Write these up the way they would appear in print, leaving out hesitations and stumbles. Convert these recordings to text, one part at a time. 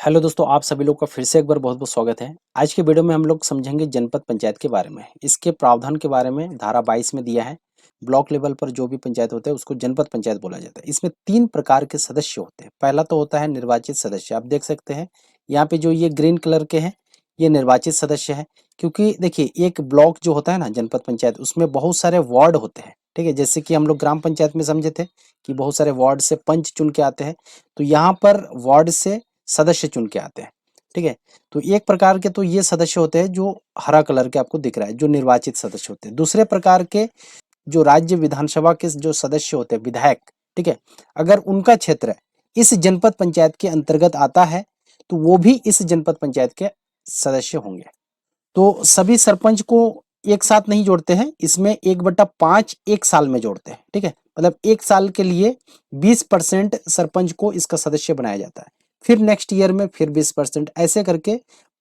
Hello दोस्तों, आप सभी लोग का फिर से एक बार बहुत बहुत स्वागत है। आज के वीडियो में हम लोग समझेंगे जनपद पंचायत के बारे में। इसके प्रावधान के बारे में धारा 22 में दिया है। ब्लॉक लेवल पर जो भी पंचायत होता है उसको जनपद पंचायत बोला जाता है। इसमें 3 प्रकार के सदस्य होते हैं। पहला तो होता है निर्वाचित सदस्य। आप देख सकते हैं यहाँ पे जो ये ग्रीन कलर के हैं, ये निर्वाचित सदस्य है। क्योंकि देखिए, एक ब्लॉक जो होता है ना जनपद पंचायत, उसमें बहुत सारे वार्ड होते हैं। ठीक है, जैसे कि हम लोग ग्राम पंचायत में समझे थे कि बहुत सारे वार्ड से पंच चुन के आते हैं, तो यहाँ पर वार्ड से सदस्य चुन के आते हैं। ठीक है, तो एक प्रकार के तो ये सदस्य होते हैं जो हरा कलर के आपको दिख रहा है, जो निर्वाचित सदस्य होते हैं। दूसरे प्रकार के जो राज्य विधानसभा के जो सदस्य होते हैं, विधायक, ठीक है, अगर उनका क्षेत्र इस जनपद पंचायत के अंतर्गत आता है तो वो भी इस जनपद पंचायत के सदस्य होंगे। तो सभी सरपंच को एक साथ नहीं जोड़ते हैं, इसमें 1/5 एक साल में जोड़ते हैं। ठीक है, मतलब एक साल के लिए 20% सरपंच को इसका सदस्य बनाया जाता है। फिर नेक्स्ट ईयर में फिर 20%, ऐसे करके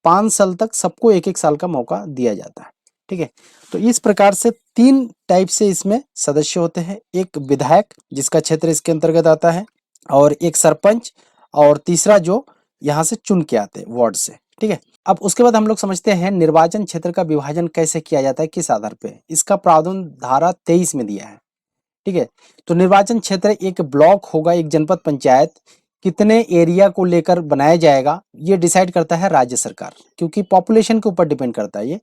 5 साल तक सबको एक एक साल का मौका दिया जाता है। ठीक है, तो इस प्रकार से 3 टाइप से इसमें सदस्य होते हैं। एक विधायक जिसका क्षेत्र इसके अंतर्गत आता है, और एक सरपंच, और तीसरा जो यहाँ से चुन के आते हैं वार्ड से। ठीक है, अब उसके बाद हम लोग समझते हैं निर्वाचन क्षेत्र का विभाजन कैसे किया जाता है, किस आधार पे। इसका प्रावधान धारा 23 में दिया है। ठीक है, तो निर्वाचन क्षेत्र एक ब्लॉक होगा, एक जनपद पंचायत कितने एरिया को लेकर बनाया जाएगा ये डिसाइड करता है राज्य सरकार, क्योंकि पॉपुलेशन के ऊपर डिपेंड करता है ये।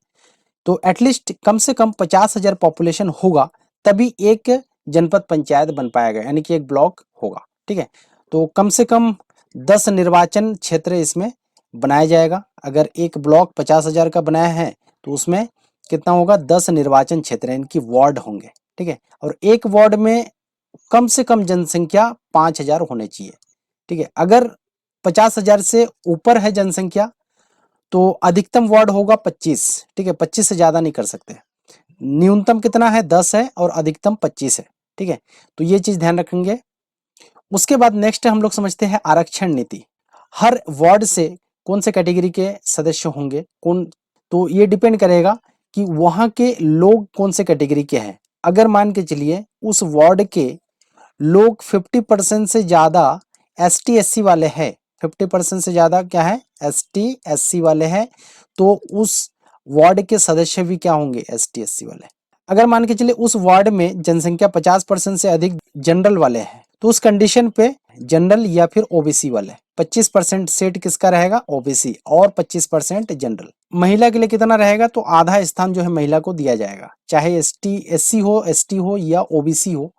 तो एटलीस्ट कम से कम 50,000 पॉपुलेशन होगा तभी एक जनपद पंचायत बन पाएगा, यानी कि एक ब्लॉक होगा। ठीक है, तो कम से कम 10 निर्वाचन क्षेत्र इसमें बनाया जाएगा। अगर एक ब्लॉक 50,000 का बनाया है तो उसमें कितना होगा, 10 निर्वाचन क्षेत्र इनकी वार्ड होंगे। ठीक है, और एक वार्ड में कम से कम जनसंख्या 5,000 होने चाहिए। ठीक है, अगर 50,000 से ऊपर है जनसंख्या तो अधिकतम वार्ड होगा 25। ठीक है, 25 से ज्यादा नहीं कर सकते। न्यूनतम कितना है, 10 है, और अधिकतम 25 है। ठीक है, तो ये चीज ध्यान रखेंगे। उसके बाद नेक्स्ट हम लोग समझते हैं आरक्षण नीति। हर वार्ड से कौन से कैटेगरी के सदस्य होंगे, कौन, तो ये डिपेंड करेगा कि वहां के लोग कौन से कैटेगरी के हैं। अगर मान के चलिए उस वार्ड के लोग 50% से ज्यादा ST SC वाले हैं, 50% से ज्यादा क्या है, ST SC वाले हैं, तो उस वार्ड के सदस्य भी क्या होंगे, ST SC वाले। अगर मान के चलिए उस वार्ड में जनसंख्या 50% से अधिक जनरल वाले हैं, तो उस कंडीशन पे जनरल या फिर OBC वाले, 25% सीट किसका रहेगा, OBC, और 25% जनरल। महिला के लिए कितना रहेगा, तो आधा स्थान जो है महिला को दिया जाएगा, चाहे ST SC हो, ST हो या OBC हो,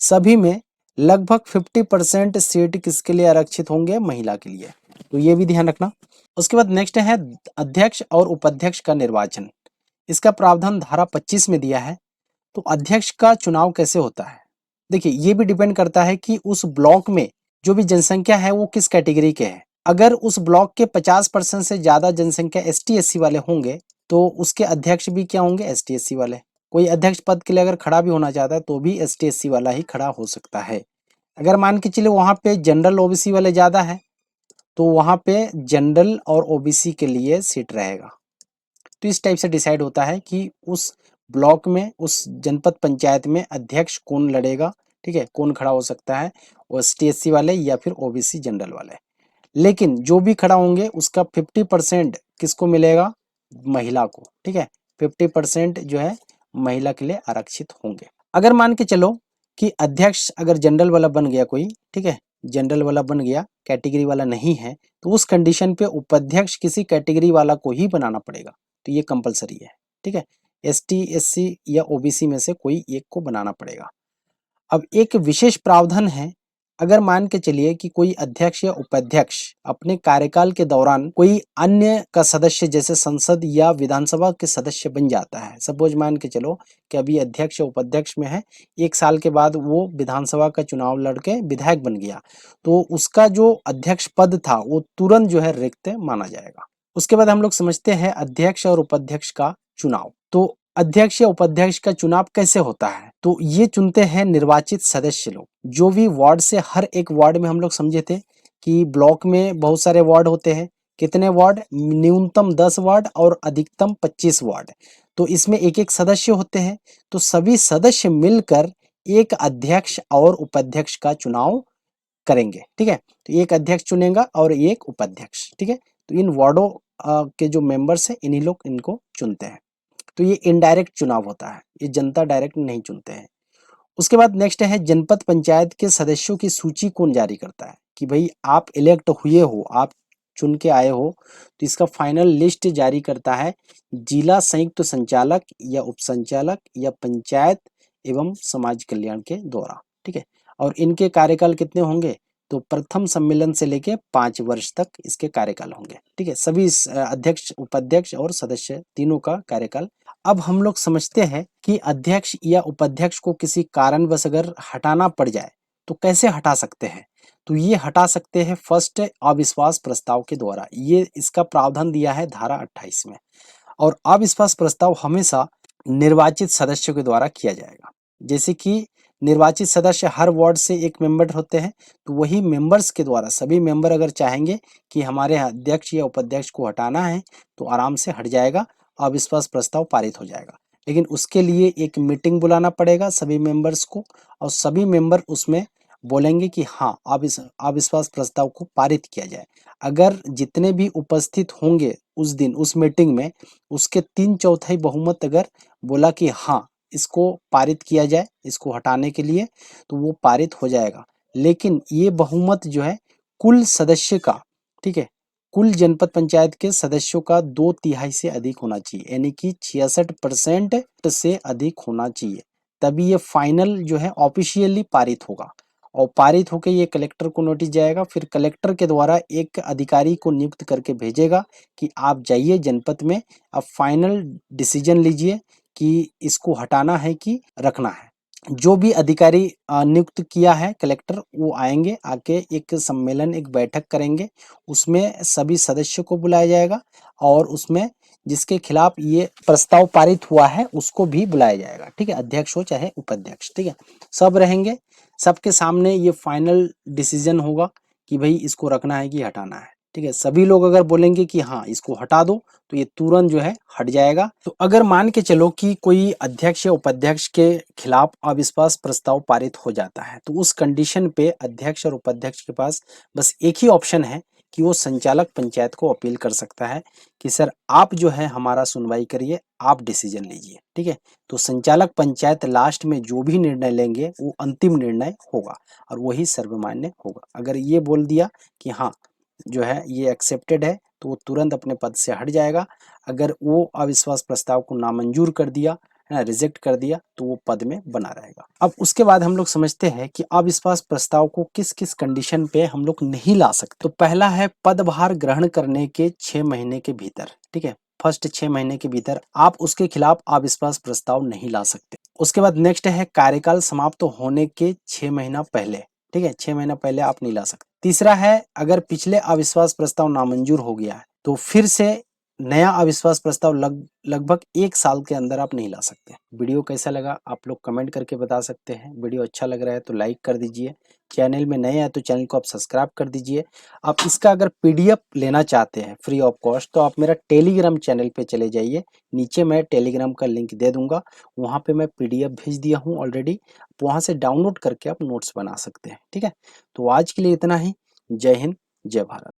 सभी में लगभग 50% सीट किसके लिए आरक्षित होंगे, महिला के लिए। तो ये भी ध्यान रखना। उसके बाद नेक्स्ट है अध्यक्ष और उपाध्यक्ष का निर्वाचन। इसका प्रावधान धारा 25 में दिया है। तो अध्यक्ष का चुनाव कैसे होता है, देखिए ये भी डिपेंड करता है कि उस ब्लॉक में जो भी जनसंख्या है वो किस कैटेगरी के है। अगर उस ब्लॉक के 50% से ज्यादा जनसंख्या ST SC वाले होंगे तो उसके अध्यक्ष भी क्या होंगे, ST SC वाले। कोई अध्यक्ष पद के लिए अगर खड़ा भी होना चाहता है तो भी ST SC वाला ही खड़ा हो सकता है। अगर मान के चलिए वहां पे जनरल OBC वाले ज्यादा है तो वहां पे जनरल और OBC के लिए सीट रहेगा। तो इस टाइप से डिसाइड होता है कि उस ब्लॉक में, उस जनपद पंचायत में अध्यक्ष कौन लड़ेगा। ठीक है, कौन खड़ा हो सकता है, वो ST SC वाले या फिर OBC जनरल वाले। लेकिन जो भी खड़ा होंगे उसका 50% किसको मिलेगा, महिला को। ठीक है, 50% जो है महिला के लिए आरक्षित होंगे। अगर मान के चलो कि अध्यक्ष अगर जनरल वाला बन गया कोई, ठीक है, जनरल वाला बन गया, कैटेगरी वाला नहीं है, तो उस कंडीशन पे उपाध्यक्ष किसी कैटेगरी वाला को ही बनाना पड़ेगा। तो ये कंपलसरी है। ठीक है, ST SC या OBC में से कोई एक को बनाना पड़ेगा। अब एक विशेष प्रावधान है, अगर मान के चलिए कि कोई अध्यक्ष या उपाध्यक्ष अपने कार्यकाल के दौरान कोई अन्य का सदस्य जैसे संसद या विधानसभा के सदस्य बन जाता है, सपोज मान के चलो कि अभी अध्यक्ष या उपाध्यक्ष में है, 1 साल के बाद वो विधानसभा का चुनाव लड़के विधायक बन गया, तो उसका जो अध्यक्ष पद था वो तुरंत जो है रिक्त माना जाएगा। उसके बाद हम लोग समझते हैं अध्यक्ष और उपाध्यक्ष का चुनाव। तो अध्यक्ष या उपाध्यक्ष का चुनाव कैसे होता है, तो ये चुनते हैं निर्वाचित सदस्य लोग, जो भी वार्ड से, हर एक वार्ड में हम लोग समझे थे कि ब्लॉक में बहुत सारे वार्ड होते हैं। कितने वार्ड, न्यूनतम 10 वार्ड और अधिकतम 25 वार्ड। तो इसमें एक एक सदस्य होते हैं, तो सभी सदस्य मिलकर एक अध्यक्ष और उपाध्यक्ष का चुनाव करेंगे, ठीक है। तो एक अध्यक्ष चुनेगा और एक उपाध्यक्ष, ठीक है। तो इन वार्डों के जो मेंबर्स हैं इन्हीं लोग इनको चुनते हैं। तो ये इनडायरेक्ट चुनाव होता है, ये जनता डायरेक्ट नहीं चुनते हैं। उसके बाद नेक्स्ट है जनपद पंचायत के सदस्यों की सूची कौन जारी करता है, कि भाई आप इलेक्ट हुए हो, आप चुन के आए हो, तो इसका फाइनल लिस्ट जारी करता है जिला संयुक्त संचालक या उप संचालक या पंचायत एवं समाज कल्याण के द्वारा, ठीक है। और इनके कार्यकाल कितने होंगे, तो प्रथम सम्मेलन से लेके 5 वर्ष तक इसके कार्यकाल होंगे, ठीक है। सभी अध्यक्ष, उपाध्यक्ष और सदस्य तीनों का कार्यकाल। अब हम लोग समझते हैं कि अध्यक्ष या उपाध्यक्ष को किसी कारणवश अगर हटाना पड़ जाए तो कैसे हटा सकते हैं। तो ये हटा सकते हैं फर्स्ट अविश्वास प्रस्ताव के द्वारा, ये इसका प्रावधान दिया है धारा 28 में। और अविश्वास प्रस्ताव हमेशा निर्वाचित सदस्यों के द्वारा किया जाएगा। जैसे कि निर्वाचित सदस्य हर वार्ड से एक मेंबर होते हैं, तो वही मेंबर्स के द्वारा सभी मेंबर अगर चाहेंगे कि हमारे अध्यक्ष या उपाध्यक्ष को हटाना है तो आराम से हट जाएगा, अविश्वास प्रस्ताव पारित हो जाएगा। लेकिन उसके लिए एक मीटिंग बुलाना पड़ेगा सभी मेंबर्स को, और सभी मेंबर उसमें बोलेंगे कि हाँ अविश्वास प्रस्ताव को पारित किया जाए। अगर जितने भी उपस्थित होंगे उस दिन उस मीटिंग में, उसके 3/4 बहुमत अगर बोला कि हाँ इसको पारित किया जाए, इसको हटाने के लिए, तो वो पारित हो जाएगा। लेकिन ये बहुमत जो है कुल सदस्य का, ठीक है, कुल जनपद पंचायत के सदस्यों का 2/3 से अधिक होना चाहिए, यानी कि 66% से अधिक होना चाहिए, तभी ये फाइनल जो है ऑफिशियली पारित होगा। और पारित होकर ये कलेक्टर को नोटिस जाएगा, फिर कलेक्टर के द्वारा एक अधिकारी को नियुक्त करके भेजेगा कि आप जाइए जनपद में, अब फाइनल डिसीजन लीजिए कि इसको हटाना है कि रखना है। जो भी अधिकारी नियुक्त किया है कलेक्टर, वो आएंगे, आके एक सम्मेलन, एक बैठक करेंगे, उसमें सभी सदस्यों को बुलाया जाएगा और उसमें जिसके खिलाफ ये प्रस्ताव पारित हुआ है उसको भी बुलाया जाएगा, ठीक है, अध्यक्ष हो चाहे उपाध्यक्ष, ठीक है। सब रहेंगे, सबके सामने ये फाइनल डिसीजन होगा कि भाई इसको रखना है कि हटाना है, ठीक है। सभी लोग अगर बोलेंगे कि हाँ इसको हटा दो, तो ये तुरंत जो है हट जाएगा। तो अगर मान के चलो कि कोई अध्यक्ष या उपाध्यक्ष के खिलाफ अविश्वास प्रस्ताव पारित हो जाता है, तो उस कंडीशन पे अध्यक्ष और उपाध्यक्ष के पास बस एक ही ऑप्शन है कि वो संचालक पंचायत को अपील कर सकता है कि सर आप जो है हमारा सुनवाई करिए, आप डिसीजन लीजिए, ठीक है। तो संचालक पंचायत लास्ट में जो भी निर्णय लेंगे वो अंतिम निर्णय होगा और वही सर्वमान्य होगा। अगर ये बोल दिया कि हाँ जो है ये एक्सेप्टेड है, तो वो तुरंत अपने पद से हट जाएगा। अगर वो अविश्वास प्रस्ताव को नामंजूर कर दिया है ना, रिजेक्ट कर दिया, तो वो पद में बना रहेगा। अब उसके बाद हम लोग समझते हैं कि अविश्वास प्रस्ताव को किस किस कंडीशन पे हम लोग नहीं ला सकते। तो पहला है पदभार ग्रहण करने के 6 महीने के भीतर, ठीक है, फर्स्ट 6 महीने के भीतर आप उसके खिलाफ अविश्वास प्रस्ताव नहीं ला सकते। उसके बाद नेक्स्ट है कार्यकाल समाप्त होने के 6 महीना पहले, ठीक है, 6 महीना पहले आप नहीं ला सकते। तीसरा है अगर पिछले अविश्वास प्रस्ताव नामंजूर हो गया है तो फिर से नया अविश्वास प्रस्ताव लगभग 1 साल के अंदर आप नहीं ला सकते। वीडियो कैसा लगा आप लोग कमेंट करके बता सकते हैं। वीडियो अच्छा लग रहा है तो लाइक कर दीजिए, चैनल में नए हैं तो चैनल को आप सब्सक्राइब कर दीजिए। आप इसका अगर पीडीएफ लेना चाहते हैं फ्री ऑफ कॉस्ट, तो आप मेरा टेलीग्राम चैनल पे चले जाइए, नीचे मैं टेलीग्राम का लिंक दे दूंगा, वहाँ पे मैं पीडीएफ भेज दिया हूँ ऑलरेडी, वहाँ से डाउनलोड करके आप नोट्स बना सकते हैं, ठीक है। तो आज के लिए इतना ही। जय हिंद, जय भारत।